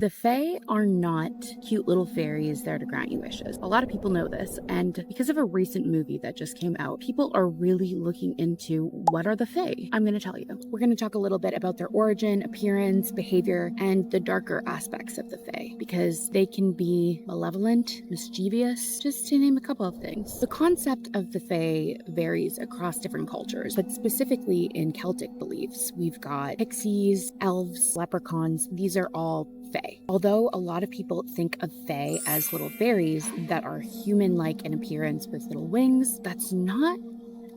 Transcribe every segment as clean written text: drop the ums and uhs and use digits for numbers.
The Fae are not cute little fairies there to grant you wishes. A lot of people know this, and because of a recent movie that just came out, people are really looking into what are the Fae. I'm going to tell you. We're going to talk a little bit about their origin, appearance, behavior, and the darker aspects of the Fae, because they can be malevolent, mischievous, just to name a couple of things. The concept of the Fae varies across different cultures, but specifically in Celtic beliefs, we've got pixies, elves, leprechauns. These are all Fae. Although a lot of people think of Fae as little fairies that are human-like in appearance with little wings, that's not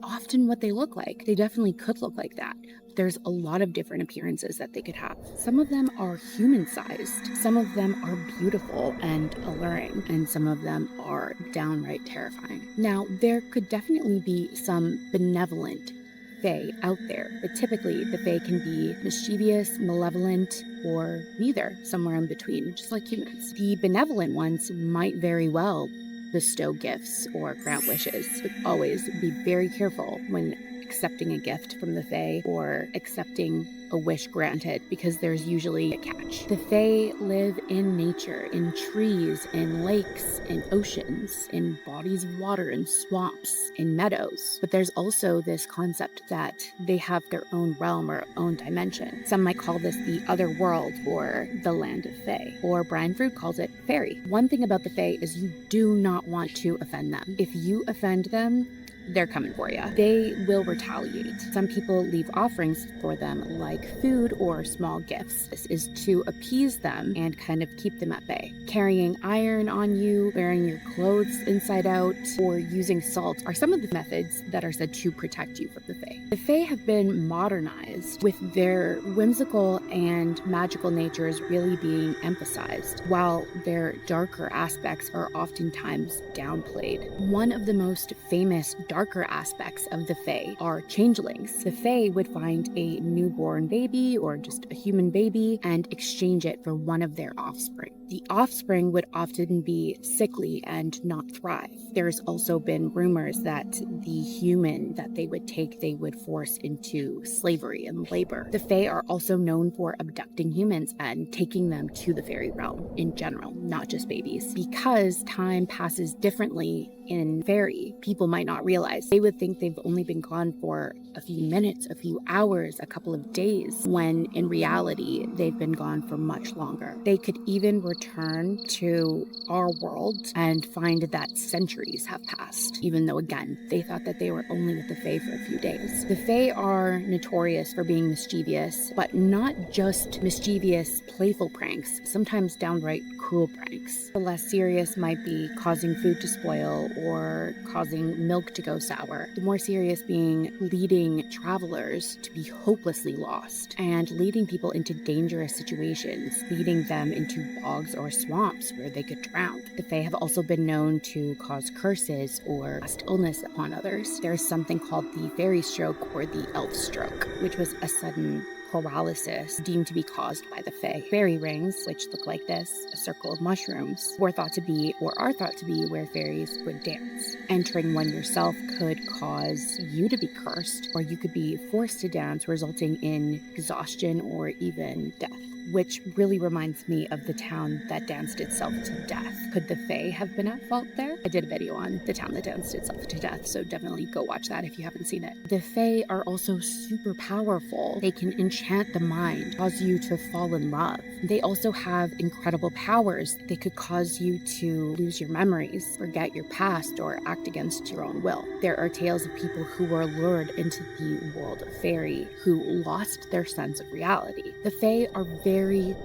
often what they look like. They definitely could look like that. There's a lot of different appearances that they could have. Some of them are human-sized. Some of them are beautiful and alluring, and some of them are downright terrifying. Now, there could definitely be some benevolent Fae out there, but typically the Fae can be mischievous, malevolent, or neither, somewhere in between, just like humans. The benevolent ones might very well bestow gifts or grant wishes, but always be very careful when accepting a gift from the Fae or accepting a wish granted, because there's usually a catch. The Fae live in nature, in trees, in lakes, in oceans, in bodies of water, in swamps, in meadows. But there's also this concept that they have their own realm or own dimension. Some might call this the other world or the land of Fae, or Brian Fruit calls it fairy. One thing about the Fae is you do not want to offend them. If you offend them, they're coming for you. They will retaliate. Some people leave offerings for them, like food or small gifts. This is to appease them and kind of keep them at bay. Carrying iron on you, wearing your clothes inside out, or using salt are some of the methods that are said to protect you from the Fae. The Fae have been modernized, with their whimsical and magical natures really being emphasized, while their darker aspects are oftentimes downplayed. One of the most famous darker aspects of the Fae are changelings. The Fae would find a newborn baby or just a human baby and exchange it for one of their offspring. The offspring would often be sickly and not thrive. There's also been rumors that the human that they would take, they would force into slavery and labor. The Fae are also known for abducting humans and taking them to the fairy realm in general, not just babies. Because time passes differently in fairy, people might not realize. They would think they've only been gone for a few minutes, a few hours, a couple of days, when in reality, they've been gone for much longer. They could even return to our world and find that centuries have passed, even though, again, they thought that they were only with the Fae for a few days. The Fae are notorious for being mischievous, but not just mischievous, playful pranks, sometimes downright cruel pranks. The less serious might be causing food to spoil or causing milk to go sour. The more serious being leading travelers to be hopelessly lost and leading people into dangerous situations, leading them into bogs or swamps where they could drown. The Fae have also been known to cause curses or cast illness upon others. There's something called the fairy stroke or the elf stroke, which was a sudden paralysis deemed to be caused by the Fae. Fairy rings, which look like this, a circle of mushrooms, were thought to be, or are thought to be, where fairies would dance. Entering one yourself could cause you to be cursed, or you could be forced to dance, resulting in exhaustion or even death. Which really reminds me of the town that danced itself to death. Could the Fae have been at fault there? I did a video on the town that danced itself to death, so definitely go watch that if you haven't seen it. The Fae are also super powerful. They can enchant the mind, cause you to fall in love. They also have incredible powers. They could cause you to lose your memories, forget your past, or act against your own will. There are tales of people who were lured into the world of fairy who lost their sense of reality. The Fae are very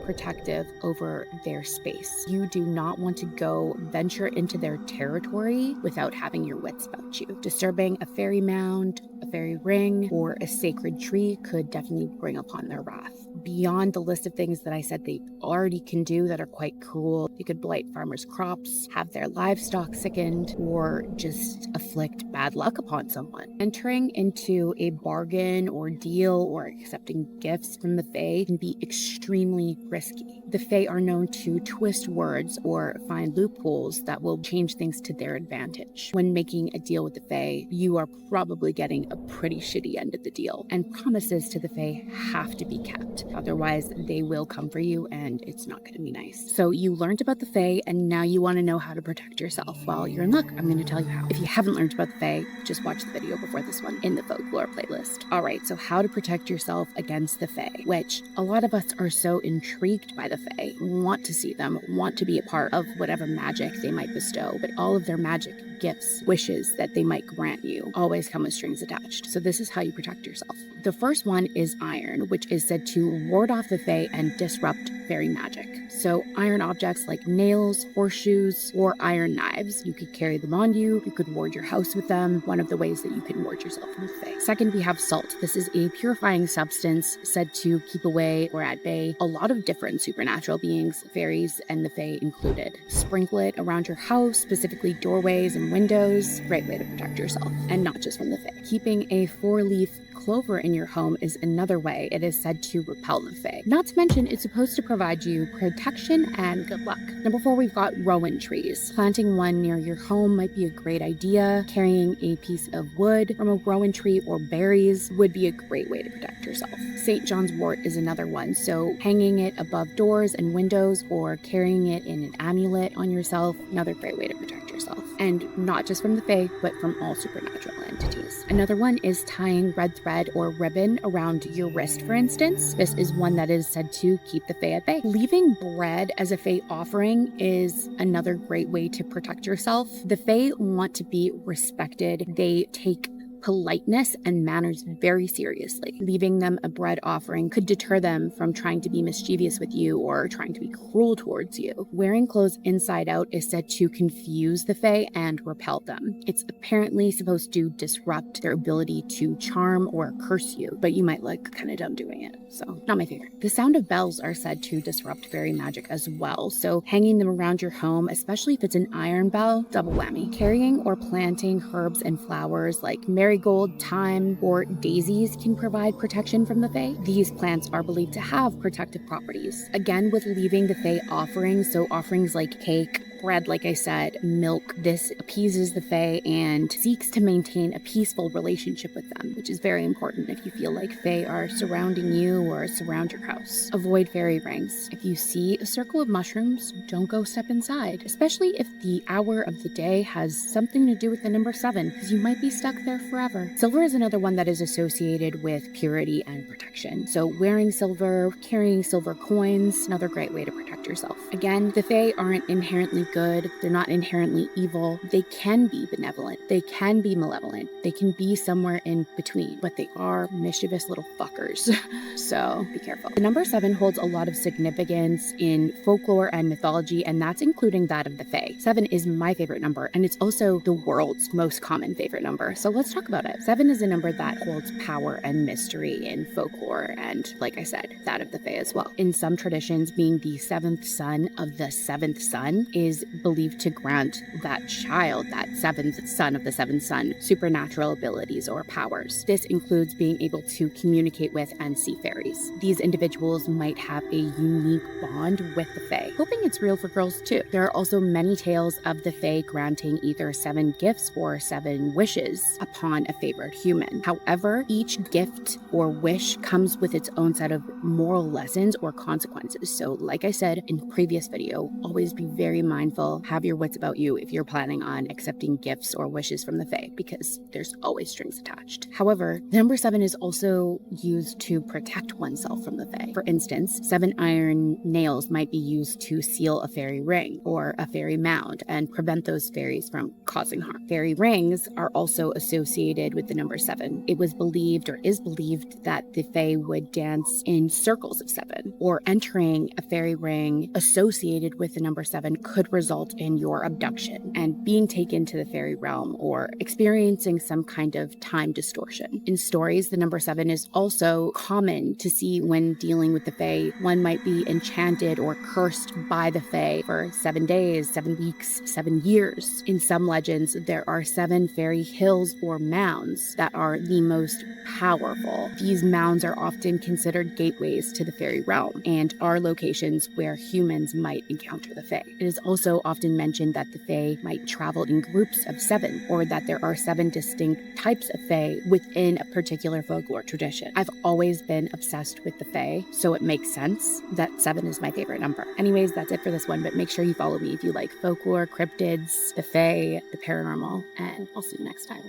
protective over their space. You do not want to go venture into their territory without having your wits about you. Disturbing a fairy mound, a fairy ring, or a sacred tree could definitely bring upon their wrath. Beyond the list of things that I said they already can do that are quite cruel, they could blight farmers' crops, have their livestock sickened, or just afflict bad luck upon someone. Entering into a bargain or deal or accepting gifts from the Fae can be extremely risky. The Fae are known to twist words or find loopholes that will change things to their advantage. When making a deal with the Fae, you are probably getting a pretty shitty end of the deal, and promises to the Fae have to be kept. Otherwise, they will come for you and it's not going to be nice. So you learned about the Fae and now you want to know how to protect yourself. Well, you're in luck. I'm going to tell you how. If you haven't learned about the Fae, just watch the video before this one in the folklore playlist. All right, so how to protect yourself against the Fae, which a lot of us are so intrigued by the Fae, want to see them, want to be a part of whatever magic they might bestow, but all of their magic, gifts, wishes that they might grant you always come with strings attached. So this is how you protect yourself. The first one is iron, which is said to ward off the Fae and disrupt fairy magic. So iron objects like nails, horseshoes, or iron knives, you could carry them on you, you could ward your house with them, one of the ways that you can ward yourself from the Fae. Second, we have salt. This is a purifying substance said to keep away or at bay a lot of different supernatural beings, fairies and the Fae included. Sprinkle it around your house, specifically doorways and windows. Great way to protect yourself, and not just from the Fae. Keeping a 4-leaf clover in your home is another way it is said to repel the Fae. Not to mention, it's supposed to provide you protection and good luck. Number 4, we've got rowan trees. Planting one near your home might be a great idea. Carrying a piece of wood from a rowan tree or berries would be a great way to protect yourself. St. John's wort is another one, so hanging it above doors and windows or carrying it in an amulet on yourself, another great way to protect yourself. And not just from the Fae, but from all supernatural entities. Another one is tying red thread or ribbon around your wrist, for instance. This is one that is said to keep the Fae at bay. Leaving bread as a Fae offering is another great way to protect yourself. The Fae want to be respected. They take politeness and manners very seriously. Leaving them a bread offering could deter them from trying to be mischievous with you or trying to be cruel towards you. Wearing clothes inside out is said to confuse the Fae and repel them. It's apparently supposed to disrupt their ability to charm or curse you, but you might look kind of dumb doing it, so not my favorite. The sound of bells are said to disrupt fairy magic as well, so hanging them around your home, especially if it's an iron bell, double whammy. Carrying or planting herbs and flowers like marigold, thyme, or daisies can provide protection from the Fae. These plants are believed to have protective properties. Again, with leaving the Fae offerings, so offerings like cake, bread, like I said, milk, this appeases the Fae and seeks to maintain a peaceful relationship with them, which is very important if you feel like Fae are surrounding you or surround your house. Avoid fairy rings. If you see a circle of mushrooms, don't go step inside, especially if the hour of the day has something to do with the number 7, because you might be stuck there forever. Silver is another one that is associated with purity and protection. So wearing silver, carrying silver coins, another great way to protect yourself. Again, the Fae aren't inherently good. They're not inherently evil. They can be benevolent. They can be malevolent. They can be somewhere in between, but they are mischievous little fuckers. So be careful. The number 7 holds a lot of significance in folklore and mythology, and that's including that of the Fae. 7 is my favorite number, and it's also the world's most common favorite number. So let's talk about it. 7 is a number that holds power and mystery in folklore, and like I said, that of the Fae as well. In some traditions, being the 7th son of the 7th son is believed to grant that child, that 7th son of the 7th son, supernatural abilities or powers. This includes being able to communicate with and see fairies. These individuals might have a unique bond with the Fae. Hoping it's real for girls too. There are also many tales of the Fae granting either 7 gifts or 7 wishes upon a favored human. However, each gift or wish comes with its own set of moral lessons or consequences. So like I said in the previous video, always be very mindful, have your wits about you if you're planning on accepting gifts or wishes from the Fae, because there's always strings attached. However, the number 7 is also used to protect oneself from the Fae. For instance, 7 iron nails might be used to seal a fairy ring or a fairy mound and prevent those fairies from causing harm. Fairy rings are also associated with the number 7. It was believed or is believed that the Fae would dance in circles of 7, or entering a fairy ring associated with the number 7 could result in your abduction and being taken to the fairy realm or experiencing some kind of time distortion. In stories, the number 7 is also common to see when dealing with the Fae. One might be enchanted or cursed by the Fae for 7 days, 7 weeks, 7 years. In some legends, there are 7 fairy hills or mounds that are the most powerful. These mounds are often considered gateways to the fairy realm and are locations where humans might encounter the Fae. It is also often mentioned that the Fae might travel in groups of 7, or that there are 7 distinct types of Fae within a particular folklore tradition. I've always been obsessed with the Fae, so it makes sense that 7 is my favorite number. Anyways, that's it for this one, but make sure you follow me if you like folklore, cryptids, the Fae, the paranormal, and I'll see you next time.